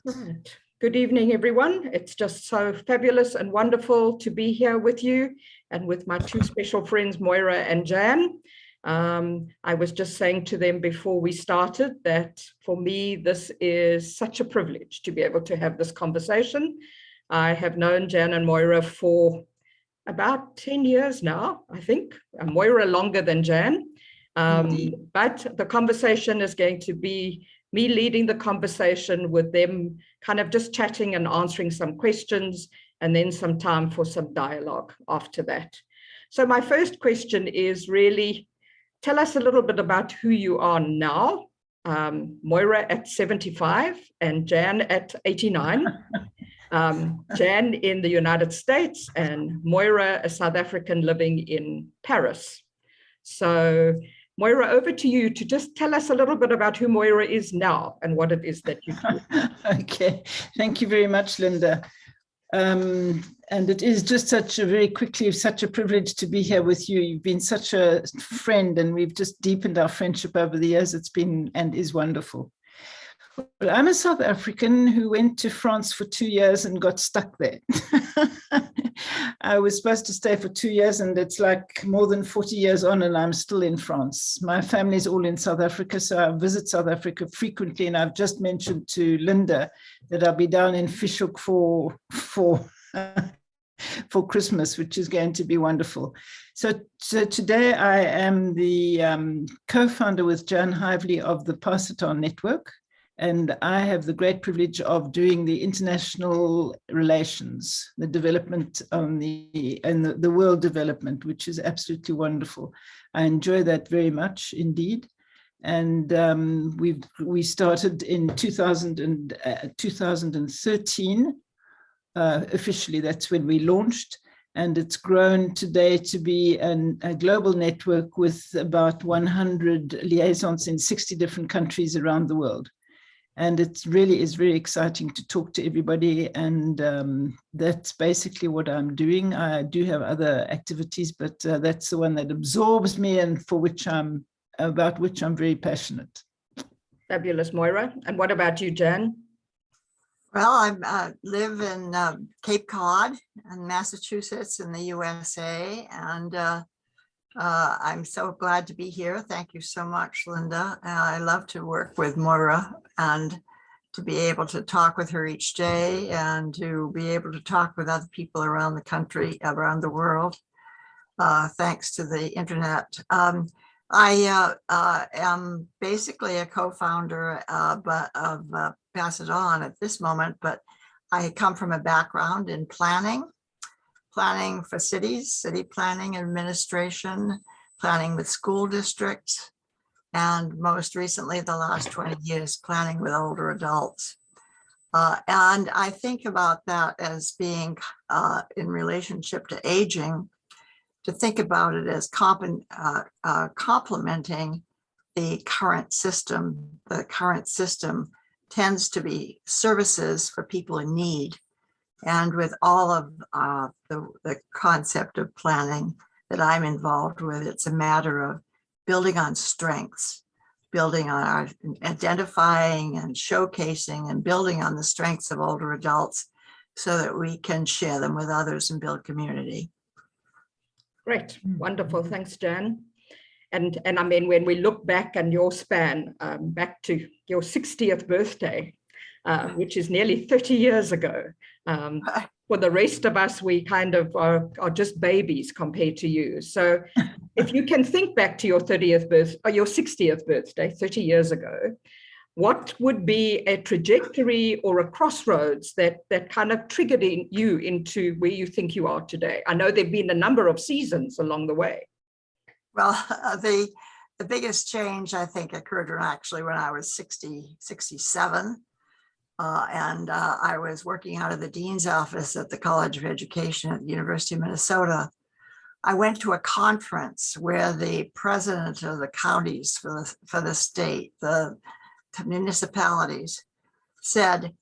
Right. Good evening, everyone. It's just so fabulous and wonderful to be here with you and with my two special friends, Moira and Jan. I was just saying to them before we started that for me, this is such a privilege to be able to have this conversation. I have known Jan and Moira for about 10 years now, I think. Moira longer than Jan. But the conversation is going to be me leading the conversation with them, kind of just chatting and answering some questions, and then some time for some dialogue after that. So my first question is really, tell us a little bit about who you are now. Moira at 75 and Jan at 89. Jan in the United States and Moira, a South African living in Paris. So Moira, over to you to just tell us a little bit about who Moira is now and what it is that you do. Okay, thank you very much, Linda. And it is just such a privilege to be here with you. You've been such a friend and we've just deepened our friendship over the years. It's been and is wonderful. Well, I'm a South African who went to France for 2 years and got stuck there. I was supposed to stay for 2 years and it's like more than 40 years on and I'm still in France. My family is all in South Africa, so I visit South Africa frequently, and I've just mentioned to Linda that I'll be down in Fish Hoek for Christmas, which is going to be wonderful. So today I am the co-founder with Jan Hively of the Pass It On Network. And I have the great privilege of doing the international relations, the development on the world development, which is absolutely wonderful. I enjoy that very much indeed. And we started in 2013. Officially, that's when we launched. And it's grown today to be a global network with about 100 liaisons in 60 different countries around the world. And it really is very exciting to talk to everybody. And that's basically what I'm doing. I do have other activities, but that's the one that absorbs me and about which I'm very passionate. Fabulous, Moira. And what about you, Jan? Well, I live in Cape Cod in Massachusetts in the USA. And I'm so glad to be here. Thank you so much, Linda. I love to work with Moira and to be able to talk with her each day and to be able to talk with other people around the country, around the world, thanks to the internet. I am basically a co-founder of Pass It On at this moment, but I come from a background in planning for cities, city planning, administration, planning with school districts, and most recently, the last 20 years, planning with older adults. And I think about that as being in relationship to aging, to think about it as complementing the current system. The current system tends to be services for people in need. And with all of the concept of planning that I'm involved with, it's a matter of building on strengths, building on our identifying and showcasing and building on the strengths of older adults so that we can share them with others and build community. Great, wonderful. Thanks, Jan. And I mean, when we look back on your span, back to your 60th birthday, which is nearly 30 years ago. For the rest of us, we kind of are just babies compared to you. So if you can think back to your 60th birthday, 30 years ago, what would be a trajectory or a crossroads that kind of triggered you into where you think you are today? I know there've been a number of seasons along the way. Well, the biggest change, I think, occurred actually when I was 67. And I was working out of the dean's office at the College of Education at the University of Minnesota. I went to a conference where the president of the counties for the state, the municipalities, said,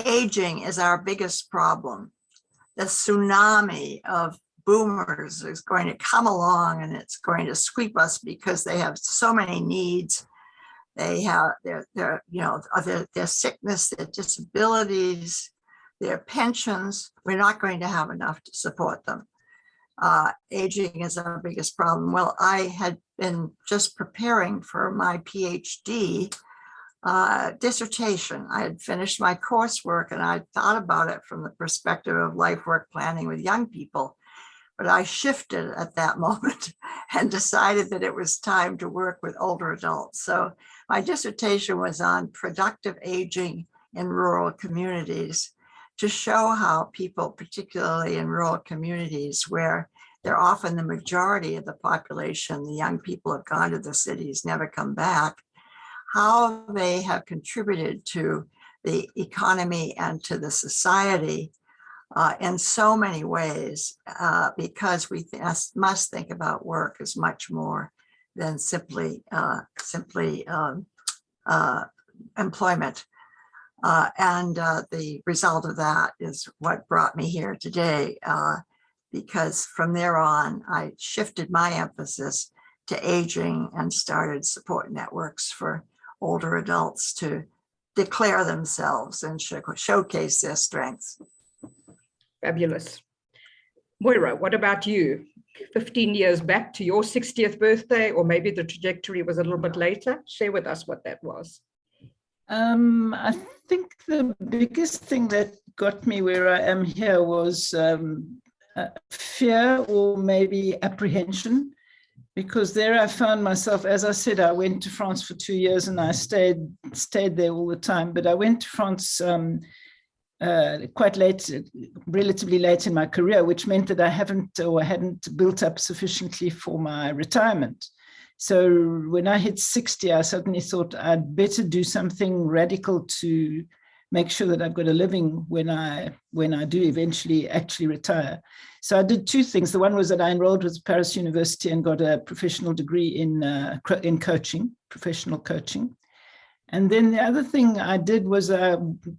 aging is our biggest problem. The tsunami of boomers is going to come along and it's going to sweep us because they have so many needs. They have their sickness, their disabilities, their pensions. We're not going to have enough to support them. Aging is our biggest problem. Well, I had been just preparing for my PhD dissertation. I had finished my coursework and I thought about it from the perspective of life work planning with young people. But I shifted at that moment and decided that it was time to work with older adults. So my dissertation was on productive aging in rural communities, to show how people, particularly in rural communities where they're often the majority of the population, the young people have gone to the cities, never come back, how they have contributed to the economy and to the society in so many ways, because we must think about work as much more than simply employment. The result of that is what brought me here today, because from there on, I shifted my emphasis to aging and started support networks for older adults to declare themselves and showcase their strengths. Fabulous. Moira, what about you? 15 years back to your 60th birthday, or maybe the trajectory was a little bit later. Share with us what that was. I think the biggest thing that got me where I am here was fear, or maybe apprehension, because there I found myself, as I said, I went to France for 2 years and I stayed there all the time, but I went to France quite late, relatively late in my career, which meant that I hadn't built up sufficiently for my retirement. So when I hit 60, I suddenly thought I'd better do something radical to make sure that I've got a living when I do eventually actually retire. So I did two things. The one was that I enrolled with Paris University and got a professional degree in coaching, professional coaching. And then the other thing I did was I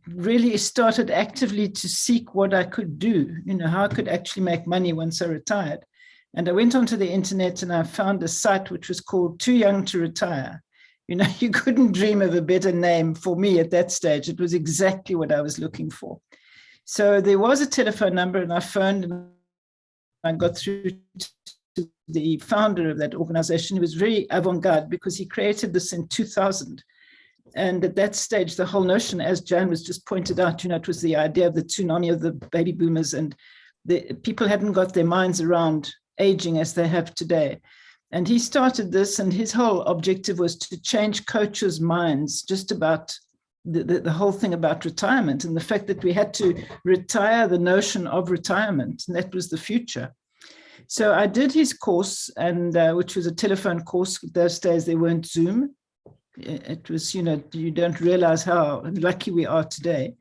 really started actively to seek what I could do, how I could actually make money once I retired. And I went onto the internet and I found a site which was called Too Young to Retire. You couldn't dream of a better name for me at that stage. It was exactly what I was looking for. So there was a telephone number and I phoned and I got through to the founder of that organization. He was very avant-garde because he created this in 2000. And at that stage, the whole notion, as Jan was just pointed out, it was the idea of the tsunami of the baby boomers, and the people hadn't got their minds around aging as they have today. And he started this, and his whole objective was to change coaches' minds just about the whole thing about retirement and the fact that we had to retire the notion of retirement, and that was the future. So I did his course, and which was a telephone course. Those days there weren't Zoom. It was, you don't realize how lucky we are today.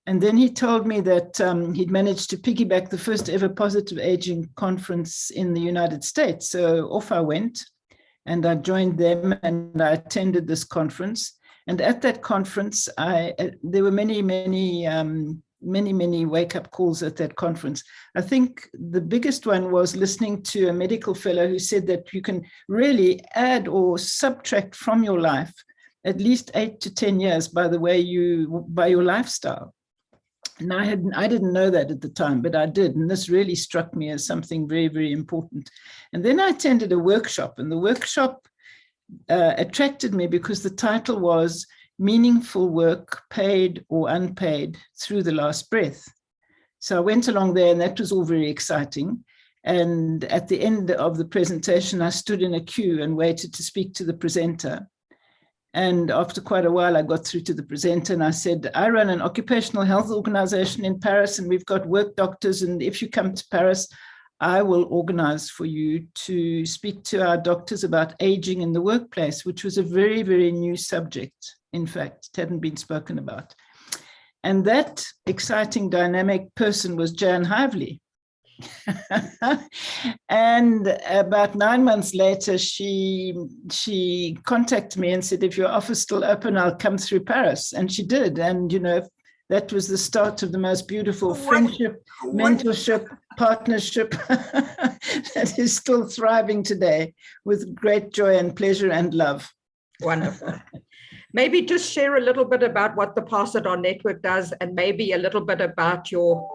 And then he told me that he'd managed to piggyback the first ever positive aging conference in the United States. So off I went and I joined them and I attended this conference. And at that conference, there were many wake-up calls at that conference. I think the biggest one was listening to a medical fellow who said that you can really add or subtract from your life at least 8 to 10 years by your lifestyle. And I didn't know that at the time, but I did. And this really struck me as something very, very important. And then I attended a workshop, and the workshop attracted me because the title was Meaningful Work, Paid or Unpaid, Through the Last Breath. So I went along there, and that was all very exciting. And at the end of the presentation, I stood in a queue and waited to speak to the presenter. And after quite a while, I got through to the presenter and I said, I run an occupational health organization in Paris, and we've got work doctors. And if you come to Paris, I will organize for you to speak to our doctors about aging in the workplace, which was a very, very new subject. In fact, it hadn't been spoken about. And that exciting, dynamic person was Jan Hively. And about 9 months later, she contacted me and said, if your office is still open, I'll come through Paris. And she did. And, that was the start of the most beautiful friendship, mentorship, partnership that is still thriving today with great joy and pleasure and love. Wonderful. Maybe just share a little bit about what the Pass It On Network does, and maybe a little bit about your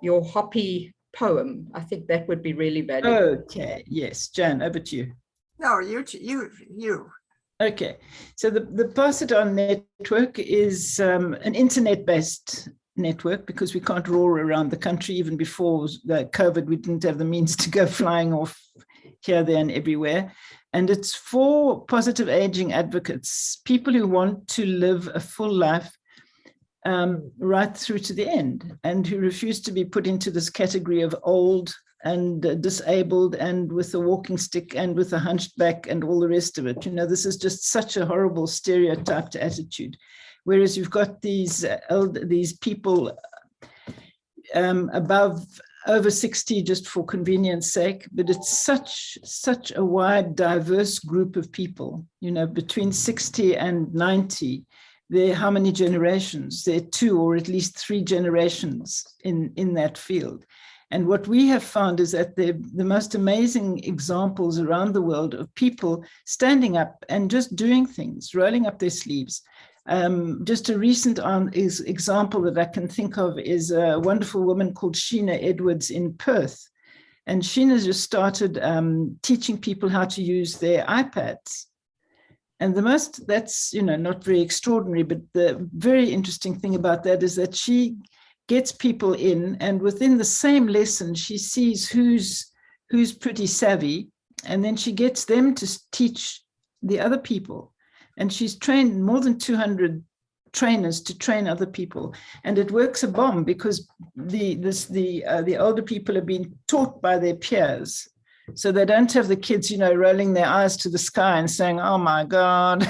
Hoppy poem. I think that would be really valuable. Okay, yes, Jan, over to you. No, you. Okay, so the Pass It On Network is an internet-based network, because we can't roar around the country. Even before the COVID, we didn't have the means to go flying off here, there, and everywhere. And it's for positive aging advocates, people who want to live a full life right through to the end, and who refuse to be put into this category of old and disabled and with a walking stick and with a hunched back and all the rest of it. You know, this is just such a horrible stereotyped attitude. Whereas you've got these people over 60, just for convenience sake, but it's such a wide, diverse group of people, you know, between 60 and 90. There are how many generations? There are 2 or at least 3 generations in that field. And what we have found is that the most amazing examples around the world of people standing up and just doing things, rolling up their sleeves. Just a recent example that I can think of is a wonderful woman called Sheena Edwards in Perth. And Sheena's just started teaching people how to use their iPads. And that's, you know, not very extraordinary, but the very interesting thing about that is that she gets people in, and within the same lesson, she sees who's pretty savvy, and then she gets them to teach the other people. And she's trained more than 200 trainers to train other people, and it works a bomb, because the older people have been taught by their peers, so they don't have the kids, you know, rolling their eyes to the sky and saying, "Oh my God."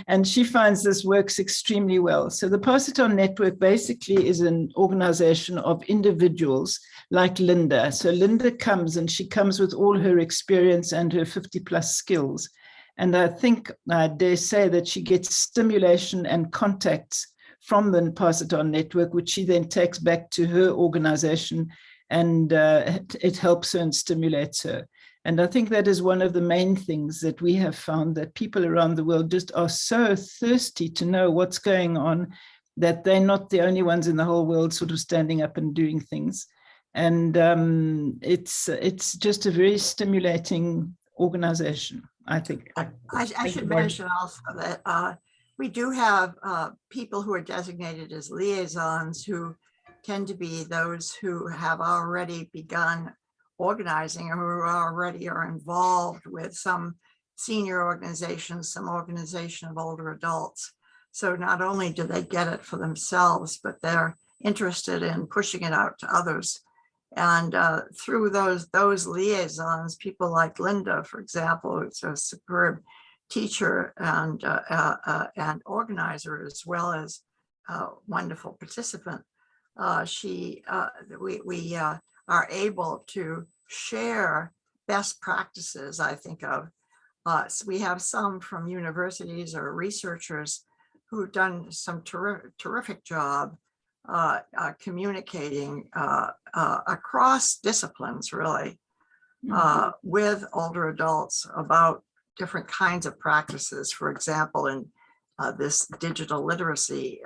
And she finds this works extremely well. So the Pass It On Network basically is an organization of individuals like Linda. So Linda comes, and she comes with all her experience and her 50+ skills. And I think I dare say that she gets stimulation and contacts from the Pass It On Network, which she then takes back to her organization, and it helps her and stimulates her. And I think that is one of the main things that we have found, that people around the world just are so thirsty to know what's going on, that they're not the only ones in the whole world sort of standing up and doing things. And it's just a very stimulating organization, I think. I should mention also that we do have people who are designated as liaisons, who tend to be those who have already begun organizing, or who already are involved with some senior organizations, some organization of older adults. So not only do they get it for themselves, but they're interested in pushing it out to others. And through those liaisons, people like Linda, for example, who's a superb teacher and organizer, as well as a wonderful participant, we are able to share best practices, I think of. So we have some from universities or researchers who've done some terrific job communicating across disciplines, really, with older adults about different kinds of practices. For example, in this digital literacy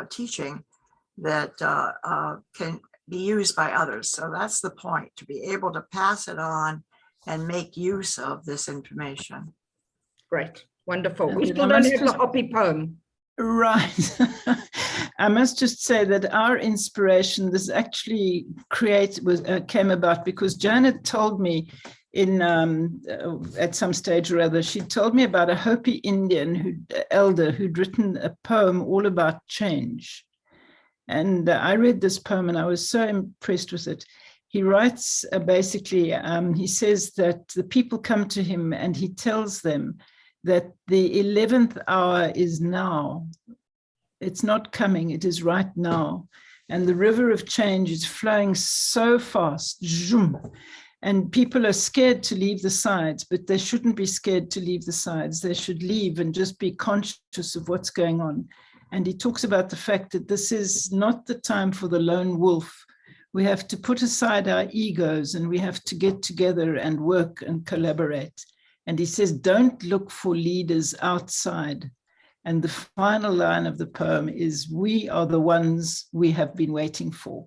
teaching that can be used by others. So that's the point, to be able to pass it on and make use of this information. Great, wonderful. We still don't have the Hoppy poem. Right. I must just say that our inspiration, this actually came about because Janet told me at some stage or other, she told me about a Hopi Indian elder who'd written a poem all about change. And I read this poem and I was so impressed with it. He writes basically, he says that the people come to him and he tells them that the 11th hour is now. It's not coming, it is right now. And the river of change is flowing so fast. Zoom. And people are scared to leave the sides, but they shouldn't be scared to leave the sides. They should leave and just be conscious of what's going on. And he talks about the fact that this is not the time for the lone wolf. We have to put aside our egos and we have to get together and work and collaborate. And he says, don't look for leaders outside. And the final line of the poem is, we are the ones we have been waiting for.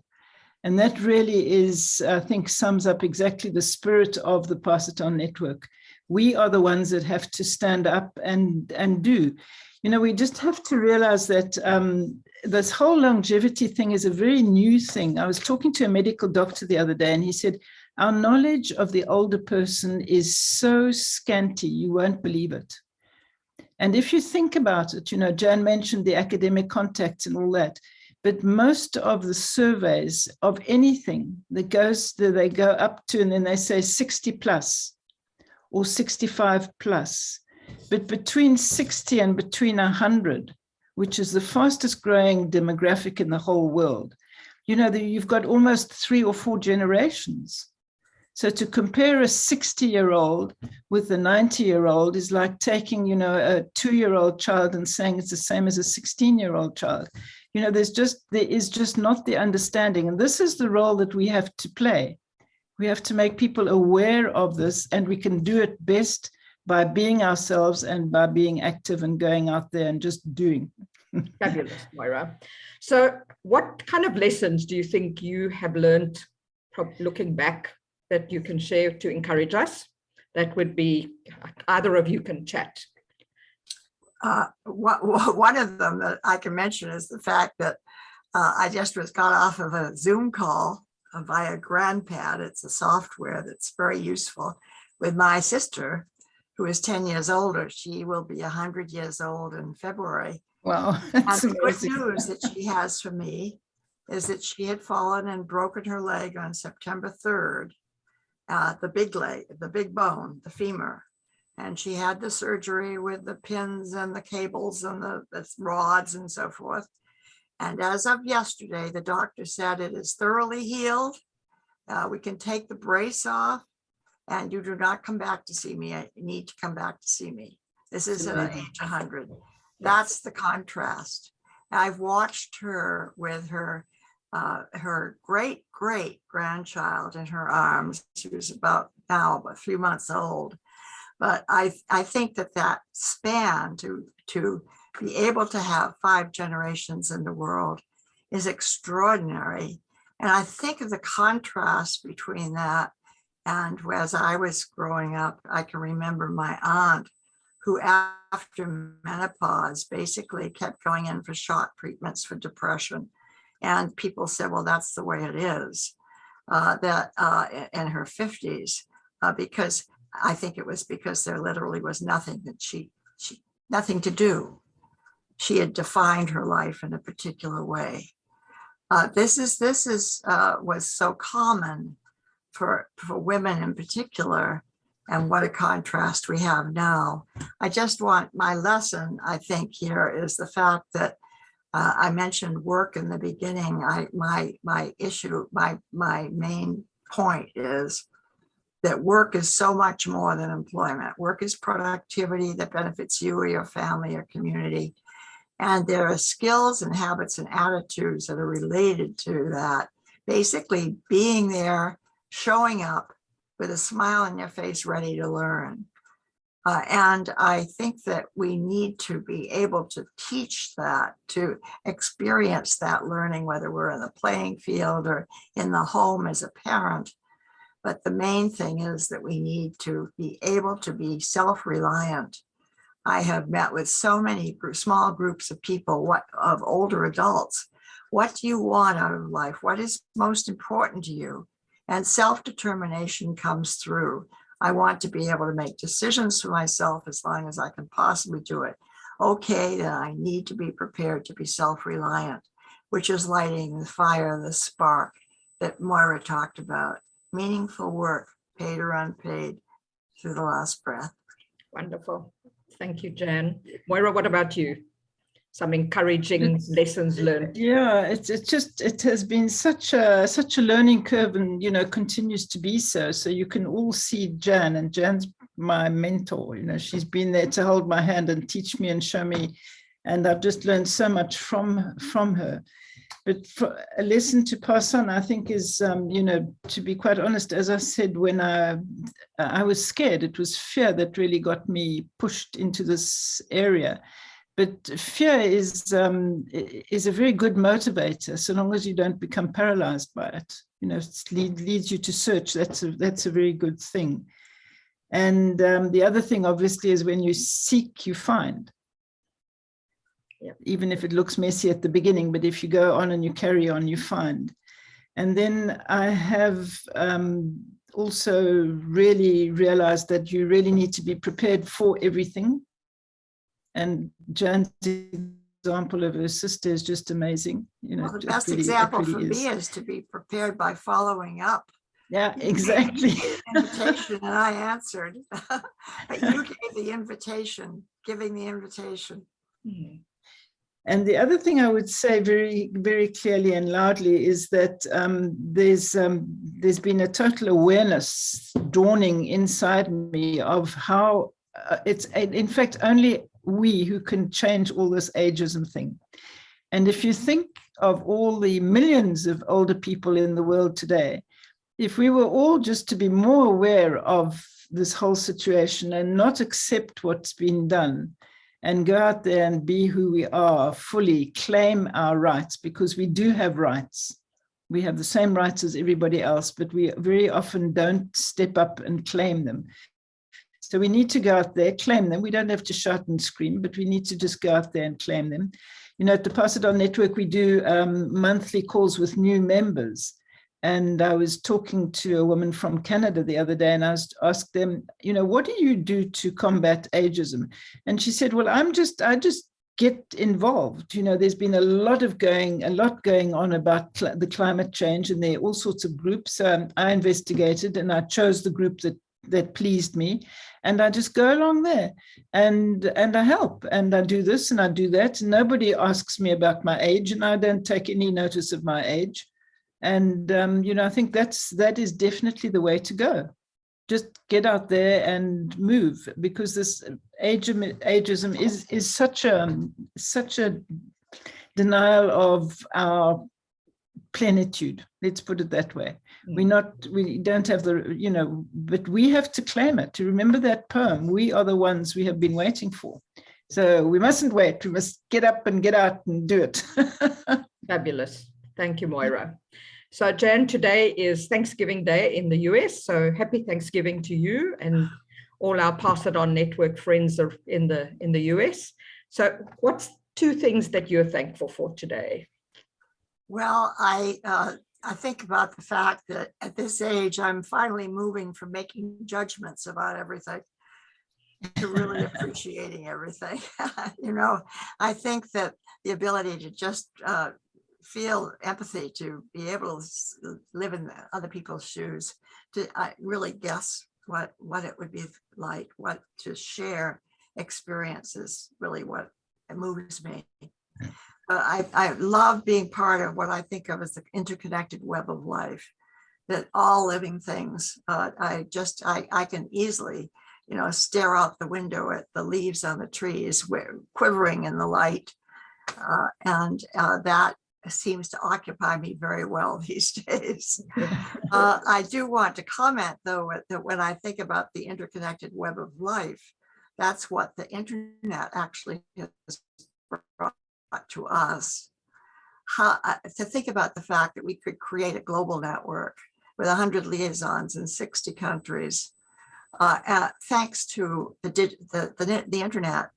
And that really is, I think, sums up exactly the spirit of the Pass It On Network. We are the ones that have to stand up and do. You know, we just have to realize that this whole longevity thing is a very new thing. I was talking to a medical doctor the other day, and he said, our knowledge of the older person is so scanty, you won't believe it. And if you think about it, you know, Jan mentioned the academic contacts and all that, but most of the surveys of anything that goes, they go up to, and then they say 60 plus or 65 plus. But between 60 and between 100, which is the fastest growing demographic in the whole world, you know, you've got almost 3 or 4 generations. So to compare a 60-year-old with a 90-year-old is like taking, you know, a 2-year-old child and saying it's the same as a 16-year-old child. You know, there is just not the understanding. And this is the role that we have to play. We have to make people aware of this, and we can do it best by being ourselves and by being active and going out there and just doing. Fabulous, Moira. So what kind of lessons do you think you have learned from looking back that you can share to encourage us? That would be, either of you can chat. One of them that I can mention is the fact that I just got off of a Zoom call via GrandPad. It's a software that's very useful with my sister, who is 10 years older. She will be 100 years old in February. Wow. And the good news that she has for me is that she had fallen and broken her leg on September 3rd, the big leg, the big bone, the femur. And she had the surgery with the pins and the cables and the rods and so forth. And as of yesterday, the doctor said it is thoroughly healed. We can take the brace off, and you do not come back to see me. I need to come back to see me. This is at age 100. That's the contrast. I've watched her with her great grandchild in her arms. She was about 3 months old. But I think that span to be able to have 5 generations in the world is extraordinary. And I think of the contrast between that and as I was growing up, I can remember my aunt, who after menopause basically kept going in for shock treatments for depression. And people said, well, that's the way it is, in her 50s, because I think it was because there literally was nothing that she nothing to do. She had defined her life in a particular way. This was so common for women in particular, and what a contrast we have now. I just want my lesson, I think, here is the fact that I mentioned work in the beginning. My main point is that work is so much more than employment. Work is productivity that benefits you or your family or community. And there are skills and habits and attitudes that are related to that. Basically being there, showing up with a smile on your face, ready to learn. And I think that we need to be able to teach that, to experience that learning, whether we're in the playing field or in the home as a parent. But the main thing is that we need to be able to be self-reliant. I have met with so many small groups of people, of older adults. What do you want out of life? What is most important to you? And self-determination comes through. I want to be able to make decisions for myself as long as I can possibly do it. Okay, then I need to be prepared to be self-reliant, which is lighting the fire, the spark that Moira talked about. Meaningful work, paid or unpaid, through the last breath. Wonderful. Thank you, Jan. Moira, what about you? Some encouraging lessons learned. Yeah, it has been such a learning curve, and continues to be so. So you can all see Jan, and Jan's my mentor. She's been there to hold my hand and teach me and show me, and I've just learned so much from her. But for a lesson to pass on, I think, is, to be quite honest, as I said, when I was scared, it was fear that really got me pushed into this area. But fear is a very good motivator, so long as you don't become paralyzed by it. It leads you to search. That's a very good thing. And the other thing, obviously, is when you seek, you find. Yeah. Even if it looks messy at the beginning, but if you go on and you carry on, you find. And then I have also really realized that you really need to be prepared for everything. And Jan's example of her sister is just amazing. Well, the best example for me is to be prepared by following up. Yeah, exactly. Invitation, and I answered. But you gave the invitation, giving the invitation. Mm-hmm. And the other thing I would say very, very clearly and loudly is that there's been a total awareness dawning inside me of how it's, in fact, only we who can change all this ageism thing. And if you think of all the millions of older people in the world today, if we were all just to be more aware of this whole situation and not accept what's been done, and go out there and be who we are, fully claim our rights, because we do have rights. We have the same rights as everybody else, but we very often don't step up and claim them. So we need to go out there, claim them. We don't have to shout and scream, but we need to just go out there and claim them. At the Pass It On Network, we do monthly calls with new members. And I was talking to a woman from Canada the other day, and I asked them, what do you do to combat ageism? And she said, well, I just get involved. There's been a lot going on about the climate change, and there are all sorts of groups. I investigated, and I chose the group that pleased me, and I just go along there, and I help, and I do this and I do that. And nobody asks me about my age, and I don't take any notice of my age. And, I think that is definitely the way to go. Just get out there and move, because this ageism is such a denial of our plenitude. Let's put it that way. We don't have but we have to claim it. To remember that poem, we are the ones we have been waiting for. So we mustn't wait. We must get up and get out and do it. Fabulous. Thank you, Moira. So Jan, today is Thanksgiving Day in the US. So happy Thanksgiving to you and all our Pass It On Network friends are in the US. So what's 2 things that you're thankful for today? Well, I think about the fact that at this age, I'm finally moving from making judgments about everything to really appreciating everything. I think that the ability to just feel empathy, to be able to live in other people's shoes, to really guess what it would be like, what to share experiences, really what moves me. I love being part of what I think of as the interconnected web of life, that all living things, I can easily, stare out the window at the leaves on the trees quivering in the light. And that seems to occupy me very well these days. I do want to comment, though, that when I think about the interconnected web of life, that's what the internet actually has brought to us. To think about the fact that we could create a global network with 100 liaisons in 60 countries, thanks to the internet.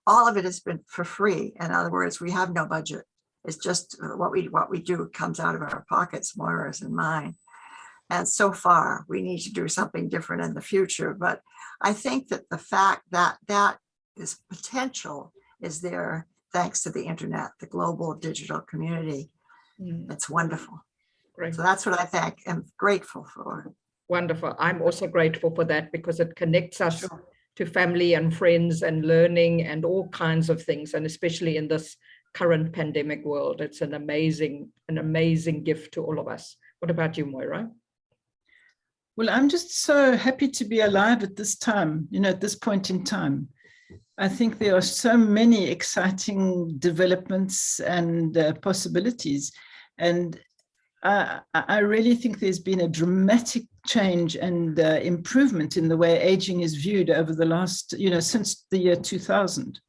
All of it has been for free. In other words, we have no budget. It's just what we do comes out of our pockets, Moira's and mine. And so far, we need to do something different in the future. But I think that the fact that this potential is there thanks to the internet, the global digital community. It's wonderful. Great. So that's what I am grateful for. Wonderful. I'm also grateful for that, because it connects us to family and friends and learning and all kinds of things. And especially in this current pandemic world, it's an amazing gift to all of us. What about you, Moira? Well, I'm just so happy to be alive at this time, at this point in time. I think there are so many exciting developments and possibilities. And I really think there's been a dramatic change and improvement in the way aging is viewed over the last, since the year 2000.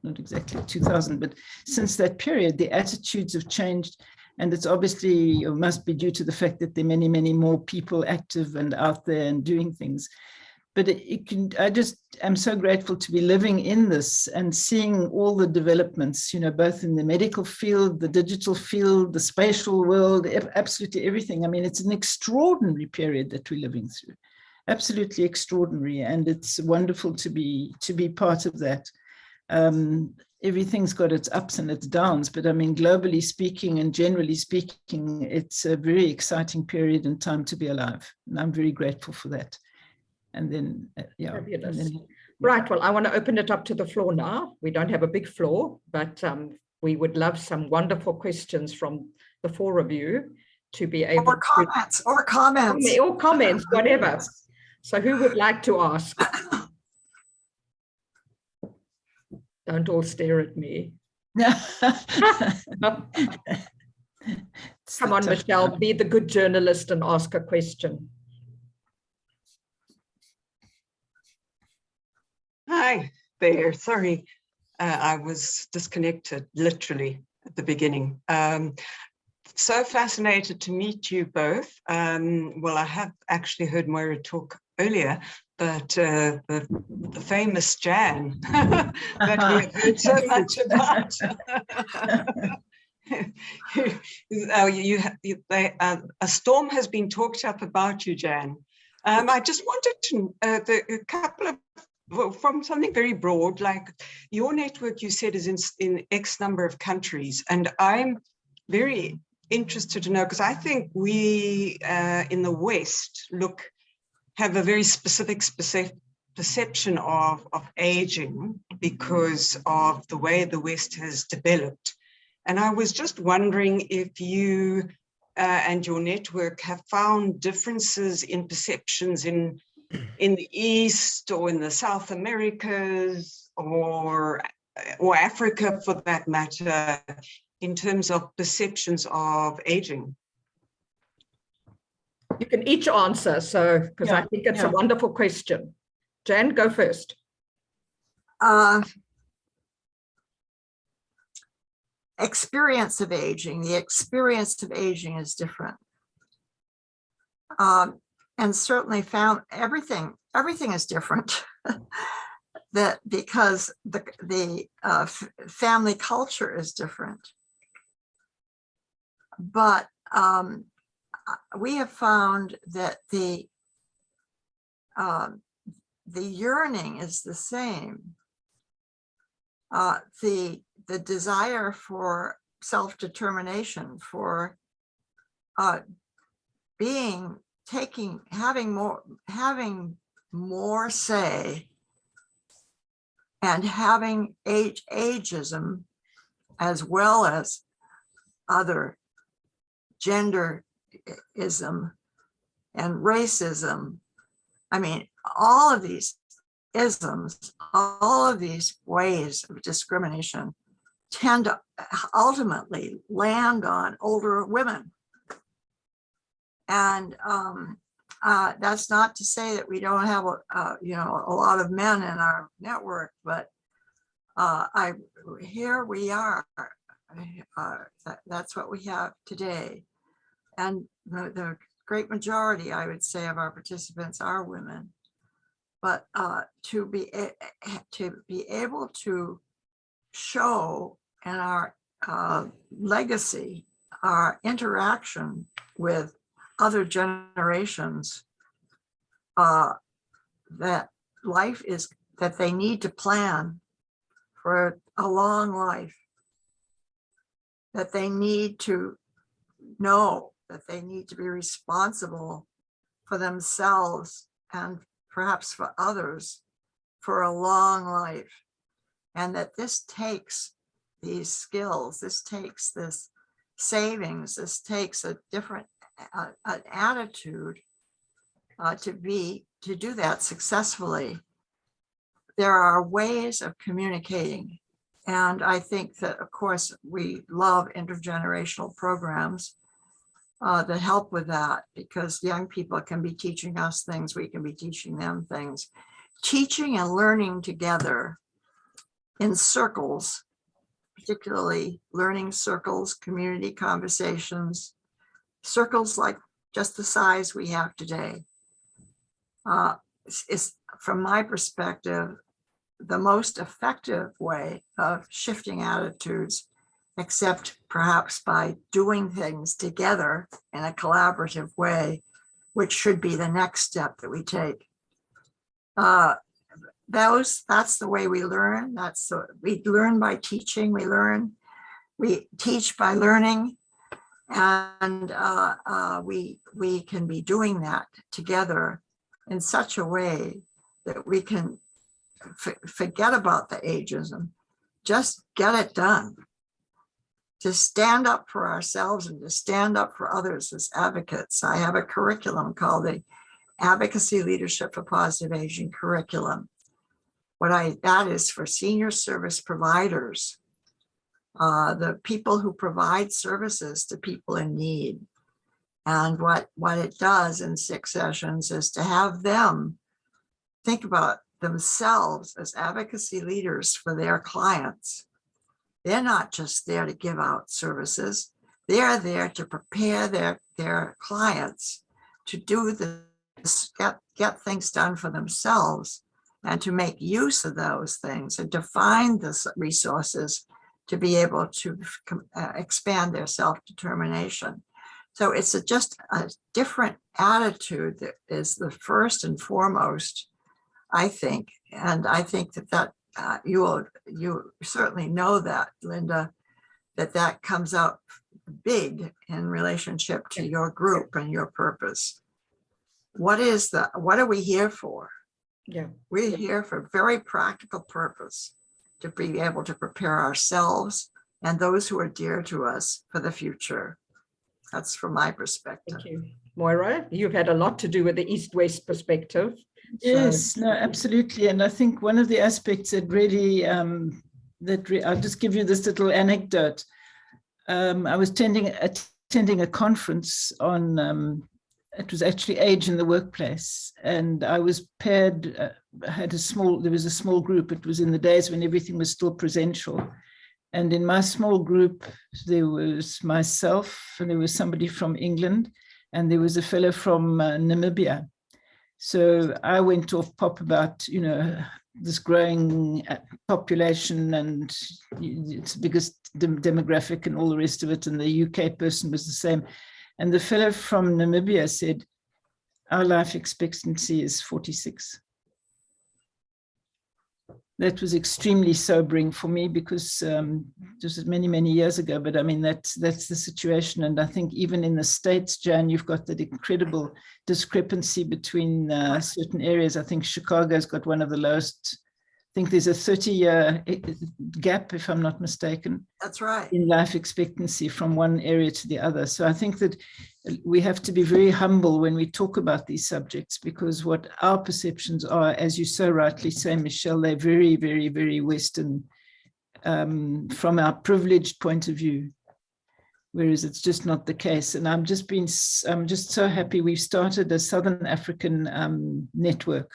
Not exactly 2000, but since that period, the attitudes have changed. And it's obviously, or must be due to the fact that there are many, many more people active and out there and doing things. But I just am so grateful to be living in this and seeing all the developments, both in the medical field, the digital field, the spatial world, absolutely everything. I mean, it's an extraordinary period that we're living through, absolutely extraordinary. And it's wonderful to be part of that. Everything's got its ups and its downs, but I mean, globally speaking and generally speaking, it's a very exciting period and time to be alive. And I'm very grateful for that. And then, Fabulous. And then, Right. Well, I want to open it up to the floor now. We don't have a big floor, but we would love some wonderful questions from the four of you to be able or comments, or comments, whatever. So who would like to ask? Don't all stare at me. Come on, Michelle, be the good journalist and ask a question. Hi there. Sorry, I was disconnected literally at the beginning. So fascinated to meet you both. Well, I have actually heard Moira talk earlier, but the famous Jan that we have heard so much about. A storm has been talked up about you, Jan. I just wanted to a couple of, well, from something very broad, like your network, you said, is in X number of countries. And I'm very interested to know, because I think we in the West have a very specific perception of aging because of the way the West has developed. And I was just wondering if you and your network have found differences in perceptions in the East or in the South Americas or Africa, for that matter, in terms of perceptions of aging. You can each answer, because I think it's a wonderful question. Jan, go first. Experience of aging. The experience of aging is different. And certainly found everything is different. That because the family culture is different. But we have found that the yearning is the same. The desire for self-determination, for having more say, and having ageism as well as other genderism and racism. I mean, all of these isms, all of these ways of discrimination tend to ultimately land on older women. And that's not to say that we don't have a lot of men in our network, but here we are. That's what we have today. And the great majority, I would say, of our participants are women. But to be able to show in our legacy, our interaction with other generations, that life is, that they need to plan for a long life, that they need to know that they need to be responsible for themselves and perhaps for others for a long life. And that this takes these skills, this takes this savings, this takes a different an attitude to do that successfully. there are ways of communicating. And I think that, of course, we love intergenerational programs that help with that, because young people can be teaching us things, we can be teaching them things. Teaching and learning together in circles, particularly learning circles, community conversations, circles like just the size we have today, is, from my perspective, the most effective way of shifting attitudes, except perhaps by doing things together in a collaborative way, which should be the next step that we take. That's the way we learn. We learn by teaching. We teach by learning, and we can be doing that together in such a way that we can forget about the ageism, just get it done. To stand up for ourselves and to stand up for others as advocates. I have a curriculum called the Advocacy Leadership for Positive Aging curriculum. That is for senior service providers, the people who provide services to people in need. And what it does in 6 sessions is to have them think about themselves as advocacy leaders for their clients. They're not just there to give out services. They're there to prepare their clients to do this, get things done for themselves, and to make use of those things and to find the resources to be able to expand their self-determination. So it's just a different attitude that is the first and foremost, I think. And I think that you certainly know that, Linda, that comes out big in relationship to your group and your purpose. What are we here for? Yeah, We're here for a very practical purpose, to be able to prepare ourselves and those who are dear to us for the future. That's from my perspective. thank you. Moira, you've had a lot to do with the East-West perspective. Yes, no, absolutely. And I think one of the aspects that really, I'll just give you this little anecdote. I was attending a conference on, it was actually age in the workplace. And I was paired, there was a small group. It was in the days when everything was still presential. And in my small group, there was myself, and there was somebody from England, and there was a fellow from Namibia. So I went off pop about, this growing population, and it's the biggest demographic and all the rest of it. And the UK person was the same. And the fellow from Namibia said, our life expectancy is 46. That was extremely sobering for me, because this is many, many years ago, but I mean, that's the situation. And I think even in the States, Jan, you've got that incredible discrepancy between certain areas. I think Chicago's got one of the lowest. I think there's a 30-year gap, if I'm not mistaken. That's right. In life expectancy from one area to the other. So I think that we have to be very humble when we talk about these subjects, because what our perceptions are, as you so rightly say, Michelle, they're very, very, very Western from our privileged point of view, whereas it's just not the case. And I'm just so happy we've started a Southern African network.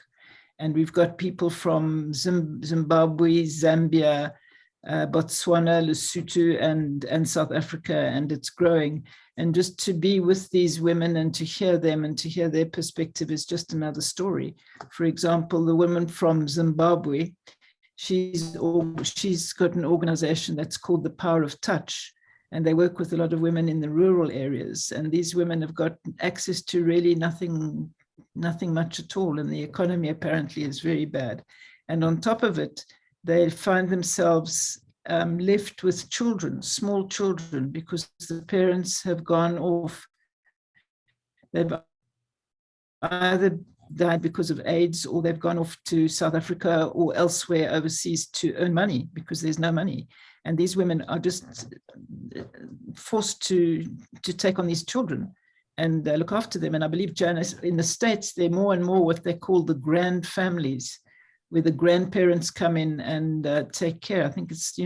And we've got people from Zimbabwe, Zambia, Botswana, Lesotho, and South Africa, and it's growing. And just to be with these women and to hear them and to hear their perspective is just another story. For example, the woman from Zimbabwe, she's got an organization that's called The Power of Touch, and they work with a lot of women in the rural areas. And these women have got access to really nothing much at all, and the economy apparently is very bad. And on top of it, they find themselves left with children, small children, because the parents have gone off. They've either died because of AIDS, or they've gone off to South Africa or elsewhere overseas to earn money, because there's no money. And these women are just forced to take on these children and look after them. And I believe, Janice, in the States, they're more and more what they call the grand families, where the grandparents come in and take care. I think it's,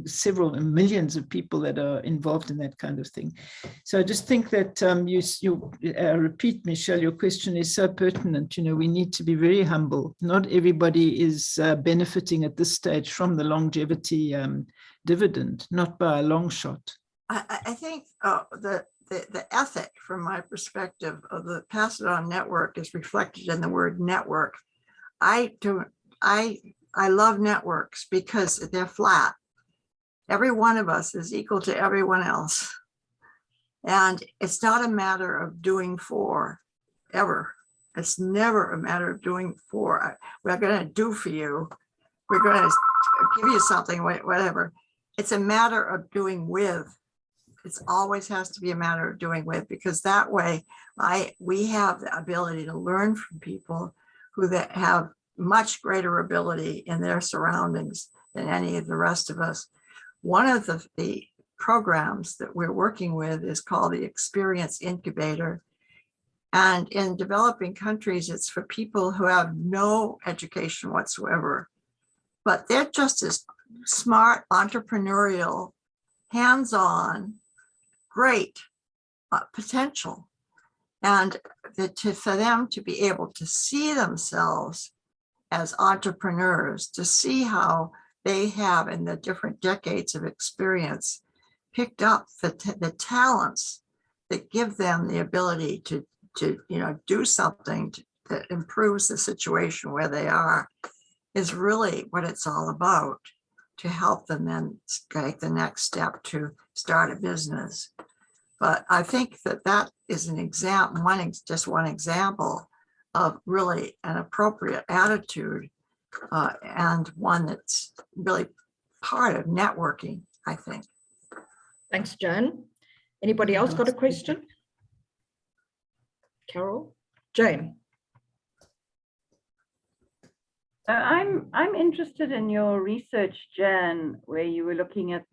several millions of people that are involved in that kind of thing. So I just think that repeat, Michelle, your question is so pertinent. We need to be very humble. Not everybody is benefiting at this stage from the longevity dividend, not by a long shot. I think the ethic, from my perspective, of the Pass It On network is reflected in the word network. I love networks because they're flat. Every one of us is equal to everyone else. And it's not a matter of doing for, ever. It's never a matter of doing for. We're going to do for you. We're going to give you something, whatever. It's a matter of doing with. It always has to be a matter of doing with, because that way we have the ability to learn from people who that have much greater ability in their surroundings than any of the rest of us. One of the programs that we're working with is called the Experience Incubator. And in developing countries, it's for people who have no education whatsoever, but they're just as smart, entrepreneurial, hands-on, great potential. And for them to be able to see themselves as entrepreneurs, to see how they have in the different decades of experience picked up the talents that give them the ability to do something that improves the situation where they are, is really what it's all about, to help them then take the next step to start a business. But I think that is an example, just one example of really an appropriate attitude, and one that's really part of networking, I think. Thanks, Jan. Anybody else got a question? Carol? Jane? I'm interested in your research, Jan, where you were looking at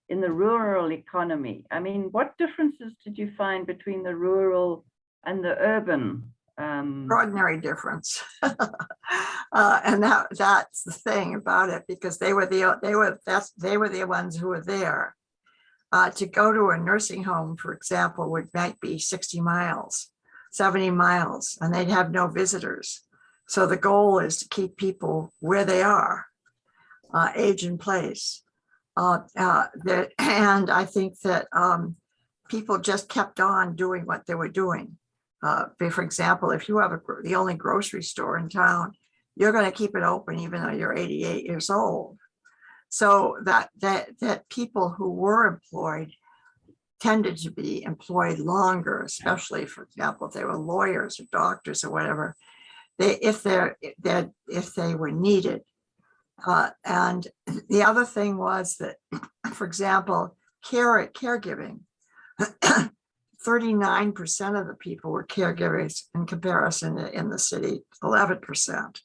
in the rural economy. I mean, what differences did you find between the rural and the urban? Extraordinary difference. And that's the thing about it, because they were the ones who were there. To go to a nursing home, for example, might be 60 miles, 70 miles, and they'd have no visitors. So the goal is to keep people where they are, age in place. And I think that people just kept on doing what they were doing. For example, if you have the only grocery store in town, you're going to keep it open even though you're 88 years old. So that people who were employed tended to be employed longer, especially, for example, if they were lawyers or doctors or whatever, if they were needed. And the other thing was that, for example, caregiving, 39% of the people were caregivers in comparison in the city, 11%.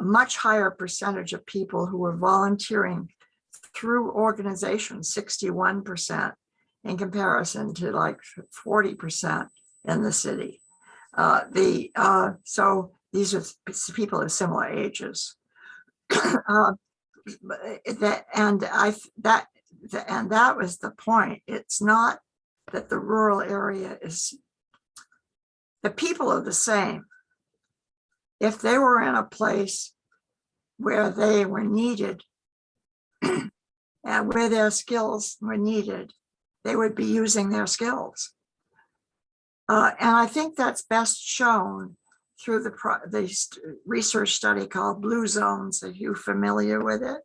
Much higher percentage of people who were volunteering through organizations, 61%, in comparison to like 40% in the city. So these are people of similar ages. And that was the point. It's not that the rural area the people are the same. If they were in a place where they were needed and where their skills were needed, they would be using their skills. And I think that's best shown through the research study called Blue Zones. Are you familiar with it?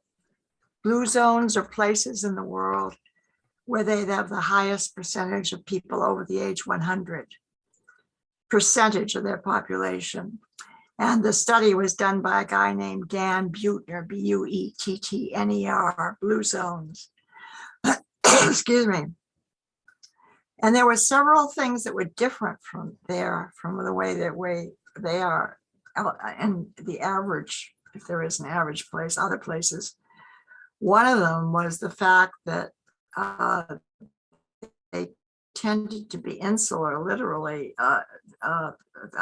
Blue zones are places in the world where they have the highest percentage of people over the age 100, percentage of their population. And the study was done by a guy named Dan Buettner, Buettner, Blue Zones. Excuse me. And there were several things that were different from the way they are in the average, if there is an average place, other places. One of them was the fact that they tended to be insular, literally. I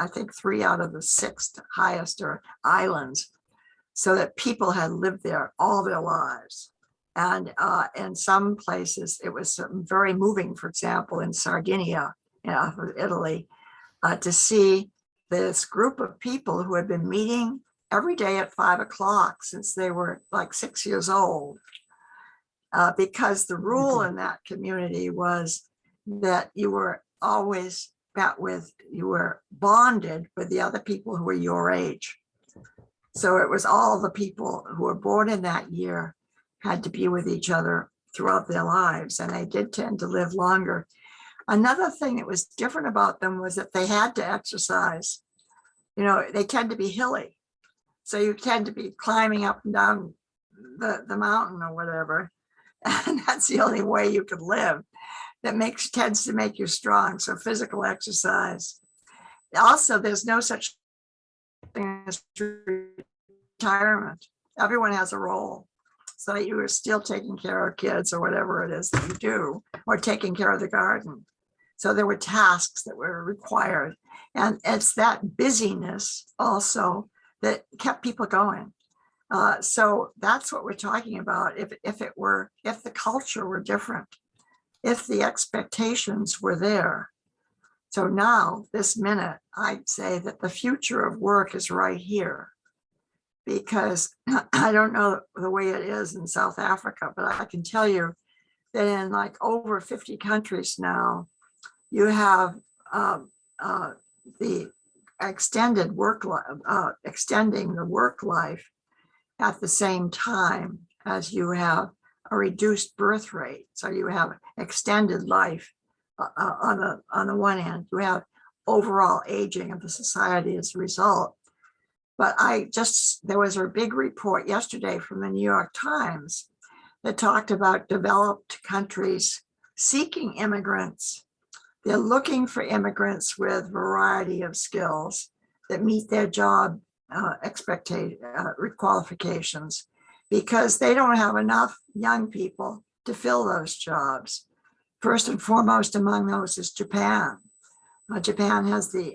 think 3 out of the 6 highest are islands, so that people had lived there all their lives. And in some places, it was very moving, for example, in Sardinia, off of Italy, to see this group of people who had been meeting every day at 5 o'clock since they were like 6 years old. Because the rule in that community was that you were always you were bonded with the other people who were your age. So it was all the people who were born in that year had to be with each other throughout their lives, and they did tend to live longer. Another thing that was different about them was that they had to exercise. You know, they tend to be hilly, so you tend to be climbing up and down the mountain or whatever, and that's the only way you could live. That tends to make you strong. So physical exercise. Also, there's no such thing as retirement. Everyone has a role. So you are still taking care of kids or whatever it is that you do, or taking care of the garden. So there were tasks that were required. And it's that busyness also that kept people going. So that's what we're talking about. If the culture were different, if the expectations were there. So now, this minute, I'd say that the future of work is right here, because I don't know the way it is in South Africa, but I can tell you that in like over 50 countries now, you have the extending the work life at the same time as you have a reduced birth rate. So you have extended life on the one hand, you have overall aging of the society as a result. But there was a big report yesterday from the New York Times that talked about developed countries seeking immigrants. They're looking for immigrants with variety of skills that meet their job qualifications, because they don't have enough young people to fill those jobs. First and foremost among those is Japan. Japan has the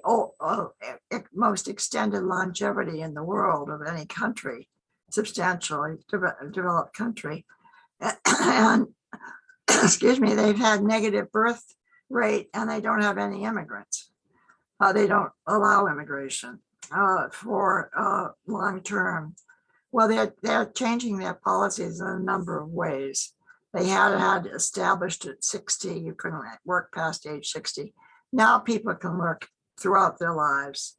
most extended longevity in the world of any country, substantially developed country. And excuse me, they've had negative birth rate and they don't have any immigrants. They don't allow immigration for long term. Well, they're changing their policies in a number of ways. They had established at 60, you couldn't work past age 60. Now people can work throughout their lives.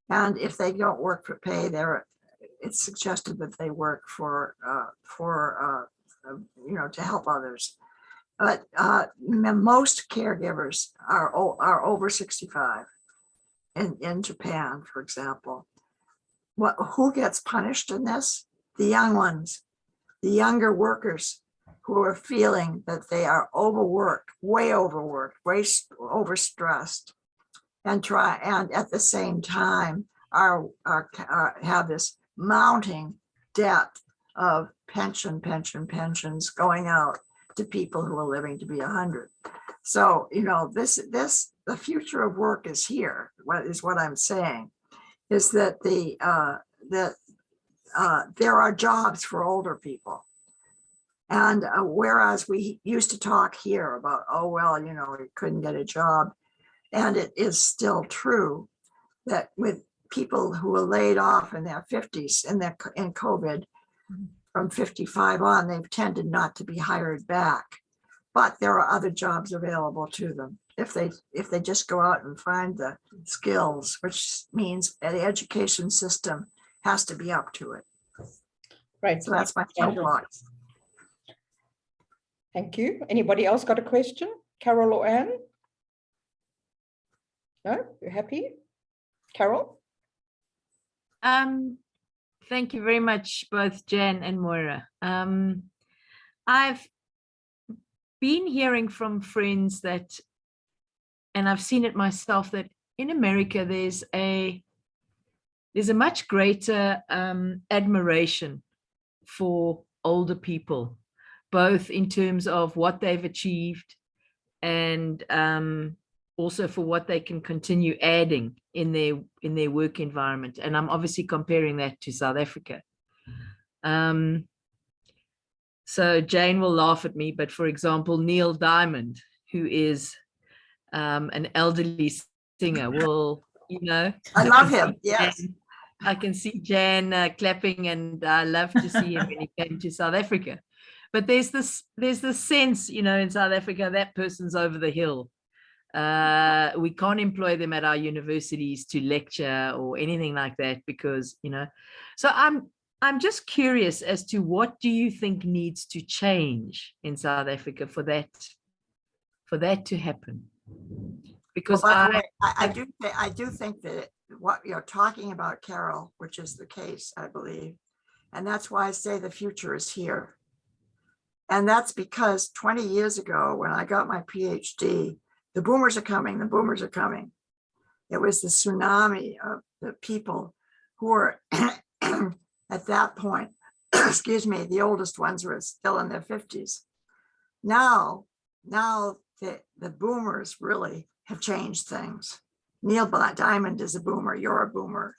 And if they don't work for pay, it's suggested that they work for to help others. But most caregivers are over 65 in Japan, for example. Who gets punished in this? The young ones, the younger workers who are feeling that they are overworked, way overstressed, and at the same time have this mounting debt of pensions going out to people who are living to be 100. So, the future of work is here. What I'm saying is that there are jobs for older people. And whereas we used to talk here about, we couldn't get a job. And it is still true that with people who were laid off in their 50s in COVID, from 55 on, they've tended not to be hired back. But there are other jobs available to them if they just go out and find the skills, which means the education system has to be up to it. Right. So that's my soapbox. Thank you. Anybody else got a question? Carol or Anne? No? You're happy? Carol? Thank you very much, both Jan and Moira. I've been hearing from friends that, and I've seen it myself, that in America there's a much greater admiration for older people, both in terms of what they've achieved and also for what they can continue adding in their work environment. And I'm obviously comparing that to South Africa. So Jane will laugh at me, but for example, Neil Diamond, who is an elderly singer, will, I love him. Yes. I can see Jan clapping, and I love to see him when he came to South Africa. But there's this sense, in South Africa, that person's over the hill. We can't employ them at our universities to lecture or anything like that because, so I'm just curious as to what do you think needs to change in South Africa for that to happen? Because well, I do think that what you're talking about, Carol, which is the case, I believe, and that's why I say the future is here. And that's because 20 years ago, when I got my PhD, the boomers are coming, the boomers are coming. It was the tsunami of the people who were at that point, excuse me, the oldest ones were still in their 50s. Now the boomers really have changed things. Neil Diamond is a boomer, you're a boomer.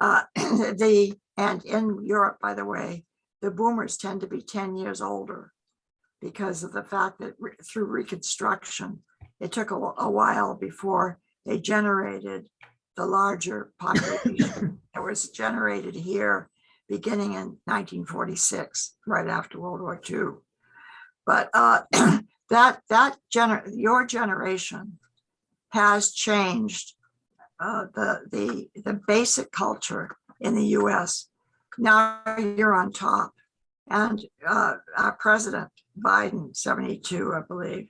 And in Europe, by the way, the boomers tend to be 10 years older because of the fact that through Reconstruction, it took a while before they generated the larger population that was generated here beginning in 1946, right after World War II. But your generation has changed the basic culture in the US. Now you're on top. And our president, Biden, 72, I believe,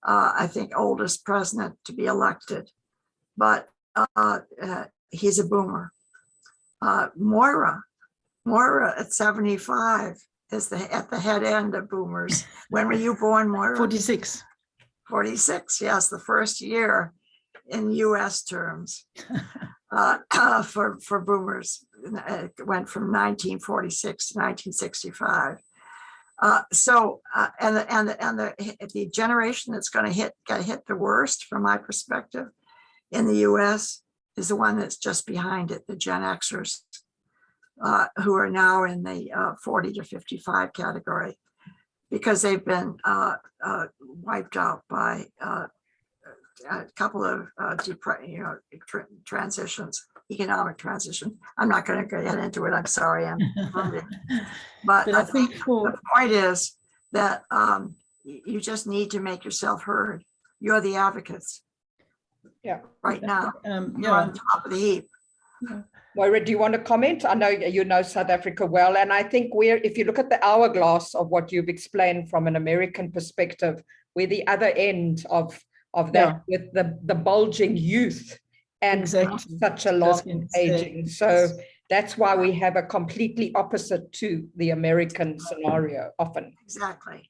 I think oldest president to be elected, but he's a boomer. Moira at 75 is at the head end of boomers. When were you born, Moira? 46. 46, yes, the first year in US terms for boomers. It went from 1946 to 1965. And the generation that's going to get hit the worst, from my perspective, in the US is the one that's just behind it, the Gen Xers, who are now in the 40 to 55 category, because they've been wiped out by a couple of transitions, economic transition. I'm not going to get into it. I'm sorry. But I think the point is that you just need to make yourself heard. You're the advocates. Yeah. Right now, you're on top of the heap. Yeah. Moira, do you want to comment? I know you know South Africa well, and I think if you look at the hourglass of what you've explained from an American perspective, we're the other end of that, with the bulging youth and such a long aging. So that's why we have a completely opposite to the American scenario often. Exactly.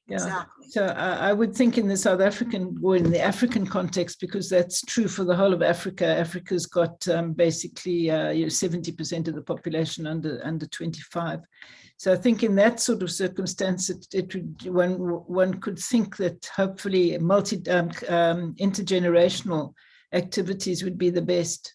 So I would think in the South African or in the African context, because that's true for the whole of Africa. Africa's got basically 70% of the population under 25. So I think in that sort of circumstance, one could think that hopefully intergenerational activities would be the best,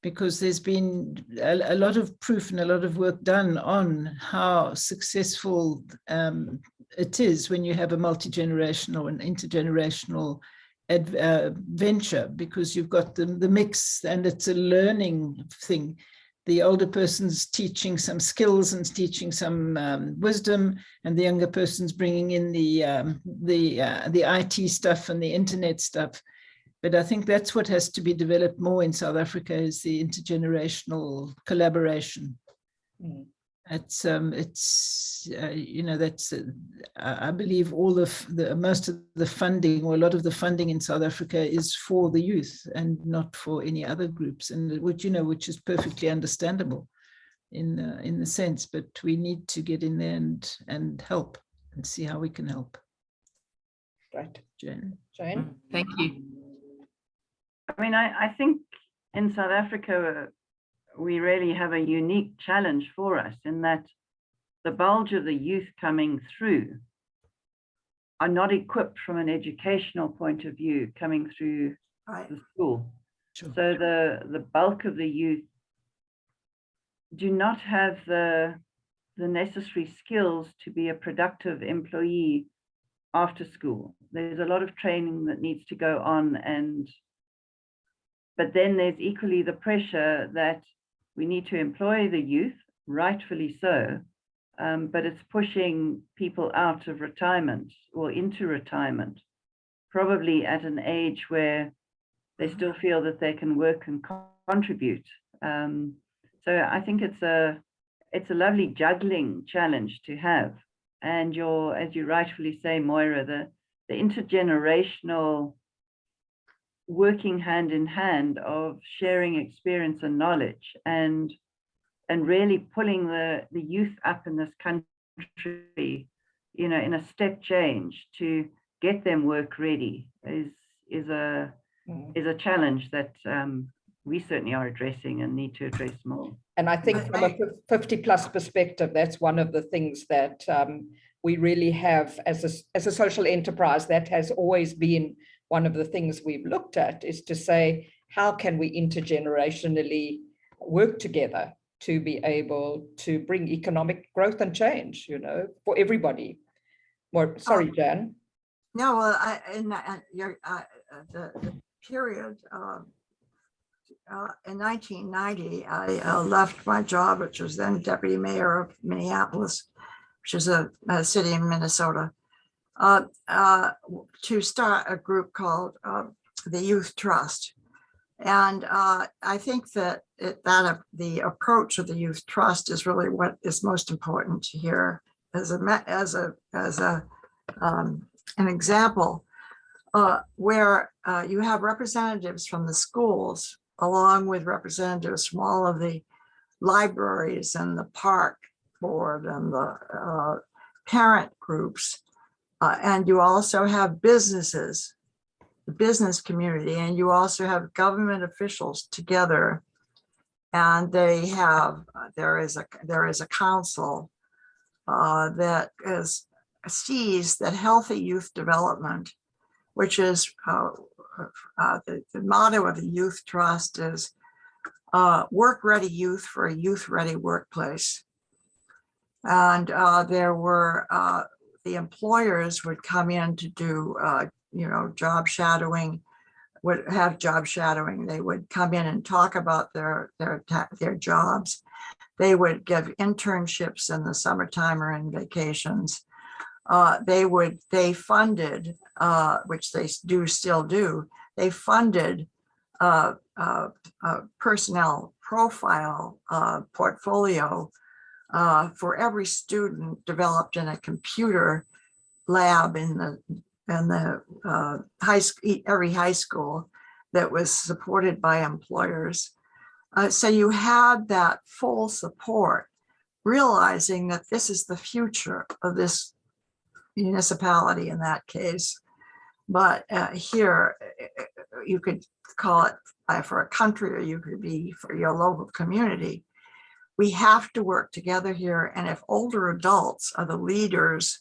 because there's been a lot of proof and a lot of work done on how successful it is when you have a multi-generational and intergenerational venture, because you've got the mix, and it's a learning thing. The older person's teaching some skills and teaching some wisdom, and the younger person's bringing in the IT stuff and the internet stuff. But I think that's what has to be developed more in South Africa, is the intergenerational collaboration. Mm. That's I believe most of the funding, or a lot of the funding in South Africa, is for the youth and not for any other groups, and which is perfectly understandable in the sense. But we need to get in there and help and see how we can help. Right, Jane. Thank you. I mean, I think in South Africa, we really have a unique challenge for us in that the bulge of the youth coming through are not equipped from an educational point of view coming through Right. the school. Sure. So the bulk of the youth do not have the necessary skills to be a productive employee after school. There's a lot of training that needs to go on, but then there's equally the pressure that we need to employ the youth, rightfully so, but it's pushing people out of retirement or into retirement, probably at an age where they still feel that they can work and contribute. So I think it's a lovely juggling challenge to have. And as you rightfully say, Moira, the intergenerational working hand in hand of sharing experience and knowledge and really pulling the youth up in this country, in a step change to get them work ready is a challenge that we certainly are addressing and need to address more. And I think from a 50+ perspective, that's one of the things that we really have as a social enterprise. That has always been one of the things we've looked at, is to say, how can we intergenerationally work together to be able to bring economic growth and change, for everybody. More, sorry, Jan. No, well, the period in 1990, I left my job, which was then deputy mayor of Minneapolis, which is a city in Minnesota, to start a group called the Youth Trust. And I think that the approach of the Youth Trust is really what is most important here as an example, where you have representatives from the schools, along with representatives from all of the libraries and the park board and the parent groups. And you also have businesses, the business community, and you also have government officials together. And there is a council that sees that healthy youth development, which is the motto of the Youth Trust is work-ready youth for a youth-ready workplace. And there were the employers would come in to do job shadowing, would have job shadowing. They would come in and talk about their jobs. They would give internships in the summertime or in vacations. They funded, which they still do, they funded personnel profile portfolio for every student developed in a computer lab in every high school that was supported by employers. So you had that full support, realizing that this is the future of this municipality in that case. But here, you could call it for a country, or you could be for your local community. We have to work together here. And if older adults are the leaders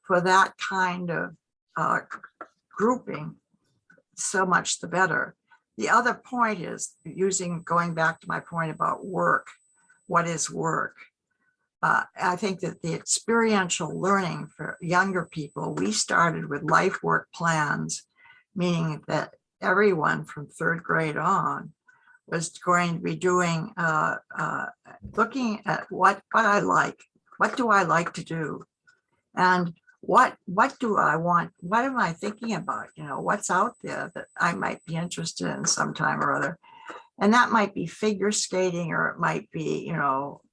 for that kind of grouping, so much the better. The other point is going back to my point about work. What is work? I think that the experiential learning for younger people, we started with life work plans, meaning that everyone from 3rd grade on was going to be doing, looking at what I like, what do I like to do? And what do I want? What am I thinking about? What's out there that I might be interested in sometime or other? And that might be figure skating, or it might be,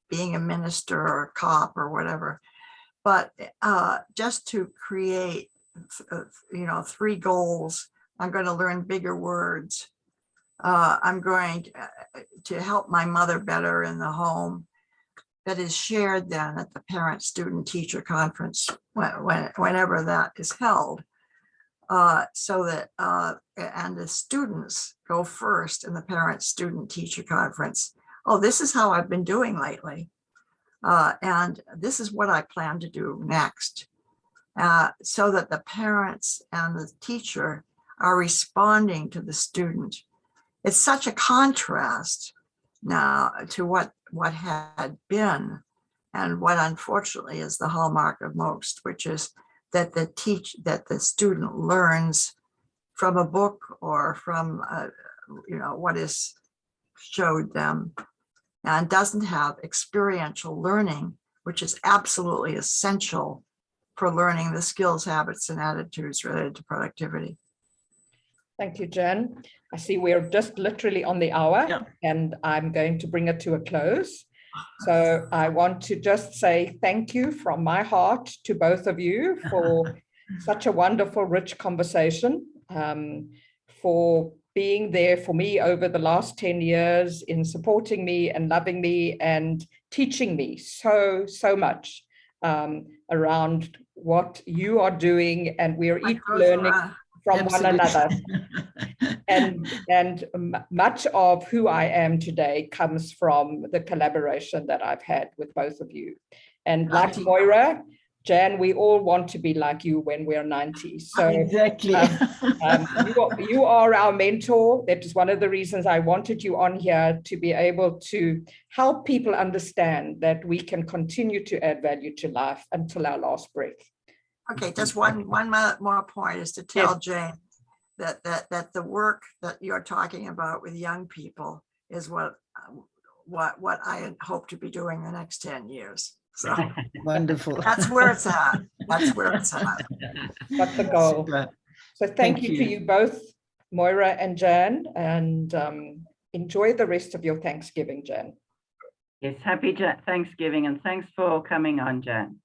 being a minister or a cop or whatever. But just to create, 3 goals. I'm going to learn bigger words. I'm going to help my mother better in the home. That is shared then at the parent student teacher conference, whenever that is held. So that, and the students go first in the parent student teacher conference. Oh, this is how I've been doing lately. And this is what I plan to do next. so that the parents and the teacher are responding to the student. It's such a contrast now to what had been and what unfortunately is the hallmark of most, which is that the student learns from a book or from what is showed them, and doesn't have experiential learning, which is absolutely essential for learning the skills, habits, and attitudes related to productivity. Thank you, Jan. I see we're just literally on the hour, and I'm going to bring it to a close. So I want to just say thank you from my heart to both of you for such a wonderful, rich conversation, for being there for me over the last 10 years in supporting me and loving me and teaching me so much around what you are doing, and we are each learning from one another. And much of who I am today comes from the collaboration that I've had with both of you. And like Moira, Jan, we all want to be like you when we're 90. So exactly. You are our mentor. That is one of the reasons I wanted you on here, to be able to help people understand that we can continue to add value to life until our last breath. Okay, just one more point is to tell Jane that the work that you're talking about with young people is what I hope to be doing the next 10 years. So wonderful. That's where it's at. That's where it's at. That's the goal. Super. So thank you to you both, Moira and Jan, and enjoy the rest of your Thanksgiving, Jan. Yes, happy Thanksgiving, and thanks for coming on, Jan.